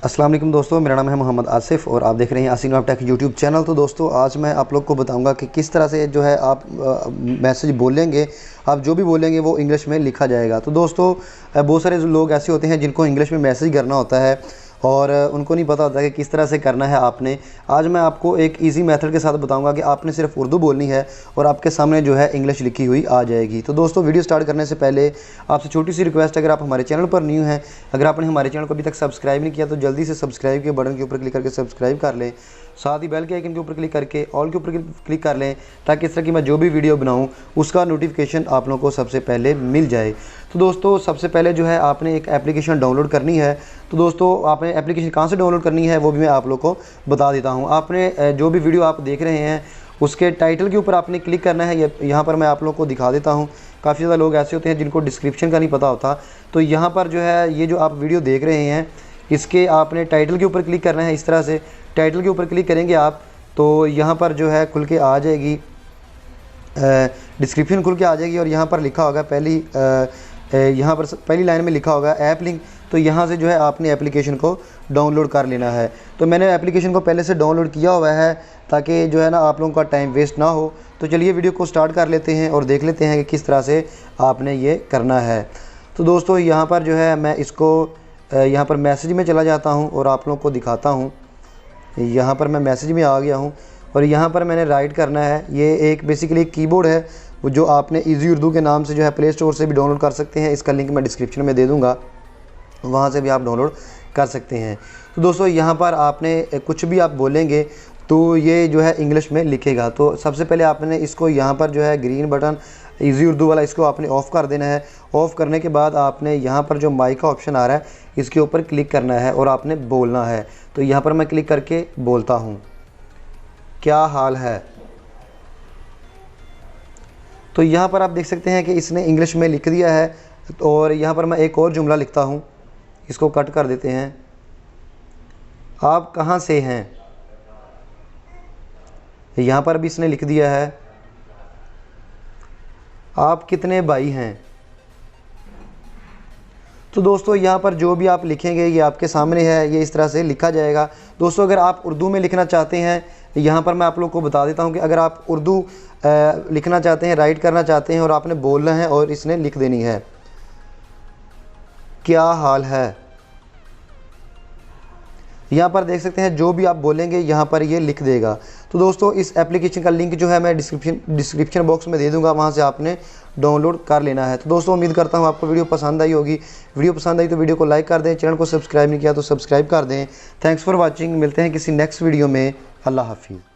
अस्सलाम वालेकुम दोस्तों, मेरा नाम है मोहम्मद आसिफ और आप देख रहे हैं आसिफ टेक यूट्यूब चैनल। तो दोस्तों आज मैं आप लोग को बताऊंगा कि किस तरह से जो है आप मैसेज बोलेंगे, आप जो भी बोलेंगे वो इंग्लिश में लिखा जाएगा। तो दोस्तों बहुत सारे लोग ऐसे होते हैं जिनको इंग्लिश में मैसेज करना होता है और उनको नहीं पता होता कि किस तरह से करना है आपने। आज मैं आपको एक इजी मेथड के साथ बताऊंगा कि आपने सिर्फ उर्दू बोलनी है और आपके सामने जो है इंग्लिश लिखी हुई आ जाएगी। तो दोस्तों वीडियो स्टार्ट करने से पहले आपसे छोटी सी रिक्वेस्ट, अगर आप हमारे चैनल पर न्यू हैं, अगर आपने हमारे चैनल को अभी तक सब्सक्राइब नहीं किया तो जल्दी से सब्सक्राइब के बटन के ऊपर क्लिक करके सब्सक्राइब कर लें। साथ ही बेल के आइकन के ऊपर क्लिक करके ऑल के ऊपर क्लिक कर लें ताकि इस तरह की मैं जो भी वीडियो बनाऊँ उसका नोटिफिकेशन आप लोगों को सबसे पहले मिल जाए। तो दोस्तों सबसे पहले जो है आपने एक एप्लीकेशन डाउनलोड करनी है। तो दोस्तों आपने एप्लीकेशन कहाँ से डाउनलोड करनी है वो भी मैं आप लोग को बता देता हूँ। आपने जो भी वीडियो आप देख रहे हैं उसके टाइटल के ऊपर आपने क्लिक करना है। यहाँ पर मैं आप लोग को दिखा देता हूँ। काफ़ी ज़्यादा लोग ऐसे होते हैं जिनको डिस्क्रिप्शन का नहीं पता होता। तो यहाँ पर जो है ये जो आप वीडियो देख रहे हैं इसके आपने टाइटल के ऊपर क्लिक करना है। इस तरह से टाइटल के ऊपर क्लिक करेंगे आप तो यहाँ पर जो है खुल के आ जाएगी, डिस्क्रिप्शन खुल के आ जाएगी और यहाँ पर लिखा होगा यहाँ पर पहली लाइन में लिखा होगा ऐप लिंक। तो यहाँ से जो है आपने एप्लीकेशन को डाउनलोड कर लेना है। तो मैंने एप्लीकेशन को पहले से डाउनलोड किया हुआ है ताकि जो है ना आप लोगों का टाइम वेस्ट ना हो। तो चलिए वीडियो को स्टार्ट कर लेते हैं और देख लेते हैं कि किस तरह से आपने ये करना है। तो दोस्तों यहाँ पर जो है मैं इसको यहाँ पर मैसेज में चला जाता हूँ और आप लोगों को दिखाता हूँ। यहाँ पर मैं मैसेज में आ गया हूँ और यहाँ पर मैंने राइट करना है। ये एक बेसिकली एक कीबोर्ड है जो आपने इजी उर्दू के नाम से जो है प्ले स्टोर से भी डाउनलोड कर सकते हैं। इसका लिंक मैं डिस्क्रिप्शन में दे दूँगा, वहाँ से भी आप डाउनलोड कर सकते हैं। तो दोस्तों यहाँ पर आपने कुछ भी आप बोलेंगे तो ये जो है इंग्लिश में लिखेगा। तो सबसे पहले आपने इसको यहाँ पर जो है ग्रीन बटन इजी उर्दू वाला इसको आपने ऑफ़ कर देना है। ऑफ़ करने के बाद आपने यहाँ पर जो माइक का ऑप्शन आ रहा है इसके ऊपर क्लिक करना है और आपने बोलना है। तो यहाँ पर मैं क्लिक करके बोलता हूँ, क्या हाल है। तो यहाँ पर आप देख सकते हैं कि इसने इंग्लिश में लिख दिया है। और यहाँ पर मैं एक और जुमला लिखता हूँ, इसको कट कर देते हैं। आप कहाँ से हैं, यहाँ पर भी इसने लिख दिया है। आप कितने भाई हैं। तो दोस्तों यहाँ पर जो भी आप लिखेंगे ये आपके सामने है, ये इस तरह से लिखा जाएगा। दोस्तों अगर आप उर्दू में लिखना चाहते हैं, यहाँ पर मैं आप लोग को बता देता हूँ कि अगर आप उर्दू लिखना चाहते हैं, राइट करना चाहते हैं और आपने बोलना है और इसने लिख देनी है, क्या हाल है। यहाँ पर देख सकते हैं जो भी आप बोलेंगे यहाँ पर ये लिख देगा। तो दोस्तों इस एप्लीकेशन का लिंक जो है मैं डिस्क्रिप्शन बॉक्स में दे दूँगा, वहाँ से आपने डाउनलोड कर लेना है। तो दोस्तों उम्मीद करता हूँ आपको वीडियो पसंद आई होगी। वीडियो पसंद आई तो वीडियो को लाइक कर दें, चैनल को सब्सक्राइब नहीं किया तो सब्सक्राइब कर दें। Thanks for watching. मिलते हैं किसी नेक्स्ट वीडियो में। अल्लाह हाफिज़।